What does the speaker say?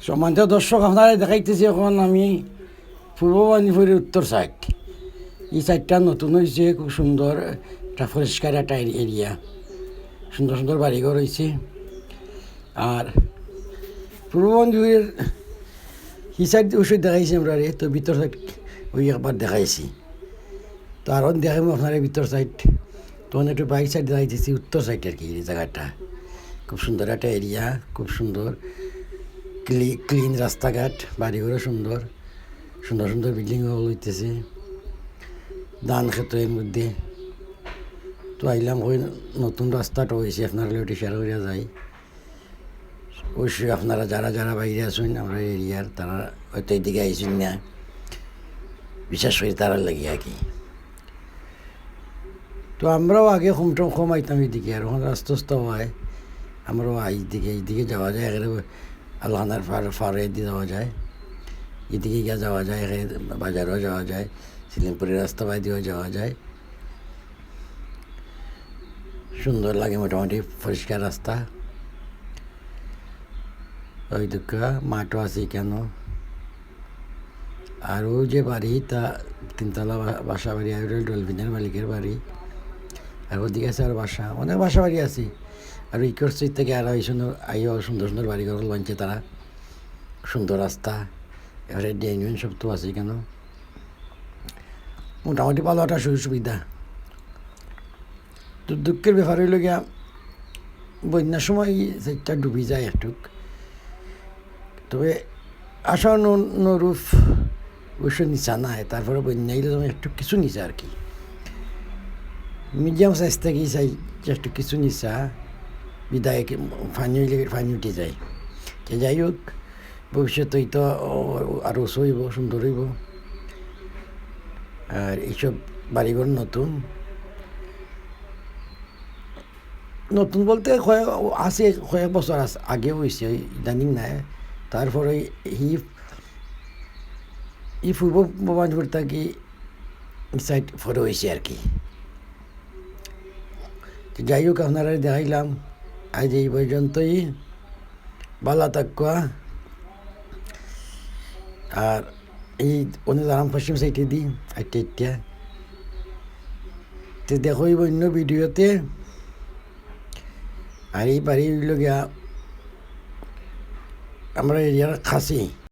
সম্মানিত দর্শক, আপনারা দেখাইতেছি এখন আমি পূর্ব মেদিনীপুরের উত্তর সাইড। এই সাইডটা নতুন হয়েছে, খুব সুন্দর একটা পরিষ্কার একটা এরিয়া, সুন্দর সুন্দর বাড়িঘর হয়েছে। আর পূর্ব মেদিনীপুরের এই সাইড ওই দেখাইছি আমরা, তো ভিতর সাইড ওই একবার দেখাইছি। তো আরও দেখাবো আপনারা ভিতর সাইড। তখন একটু বাইক সাইড দেখাইতেছি, উত্তর সাইড আর কি। এই জায়গাটা খুব সুন্দর একটা এরিয়া, খুব সুন্দর ক্লিন রাস্তাঘাট, বাড়িঘরও সুন্দর সুন্দর সুন্দর বিল্ডিং হইতেছে, ধান ক্ষেতের মধ্যে। তো আইলাম ওই নতুন রাস্তাটা হয়েছে, আপনারা ওটি শেয়ার করিয়া যায়। অবশ্যই আপনারা যারা যারা বাইরে আসুন আমরা এরিয়ার, তারা হয়তো এইদিকে আইসুন না, বিশেষ করে তারা লাগে আর কি। তো আমরাও আগে কম আইতাম এইদিকে, আর ওখানে রাস্তা হয় আমরাও এইদিকে যাওয়া যায়। এখানে আলহানার ফারে দিয়ে যাওয়া যায়, এদিকে গিয়ে যাওয়া যায়, এখানে বাজারেও যাওয়া যায়, সিলিমপুরের রাস্তা বাই দিয়েও যাওয়া যায়। সুন্দর লাগে, মোটামুটি পরিষ্কার রাস্তা। ওই দুঃখা মাঠও আছে কেন। আর ও যে বাড়ি, তা তিনতলা বাসা বাড়ি, আর ডলফিনের মালিকের বাড়ি। আর ওদিকে আছে আর বাসা, অনেক বাসা বাড়ি আছে। আর এই করছে থেকে আর এই সুন্দর আইও সুন্দর সুন্দর বাড়িঘর বানছে তারা, সুন্দর রাস্তা। এবারে ড্রেন সব তো আছে কেন, মোটামুটি ভালো একটা সুযোগ সুবিধা। তো দুঃখের ব্যাপার হইল গিয়া, বন্যার সময় সেটা ডুবি যায় একটু। তবে আশা অনুরূপ অবশ্য নিচা নাই, তারপরে বন্যা এলে যেমন একটু কিছু নিচা আর কি, মিডিয়াম সাইজ থেকে চাই একটু কিছু নিচা বিদায় ফানি হইলে ফানি উঠে যায়। যাই হোক, ভবিষ্যতে তো আরও হইব, সুন্দর হইব। আর এইসব বাড়িঘর নতুন নতুন বলতে আছে, কয়েক বছর আগেও হয়েছে, ইদানিং নাই। তারপরে এই পূর্ব মেদিনীপুর থাকি সাইড ফটো হয়েছে আর কি। যাই হোক, আপনারা দেখাইলাম আজ এই পর্যন্তই। ভালো থাকুয়া। আর এই অনেক আরাম পশ্চিম সাইডে দিই আইটা তো দেখো এই অন্য ভিডিওতে। আর এই বাড়ি হইল গিয়া আমরা এরিয়ার খাসি।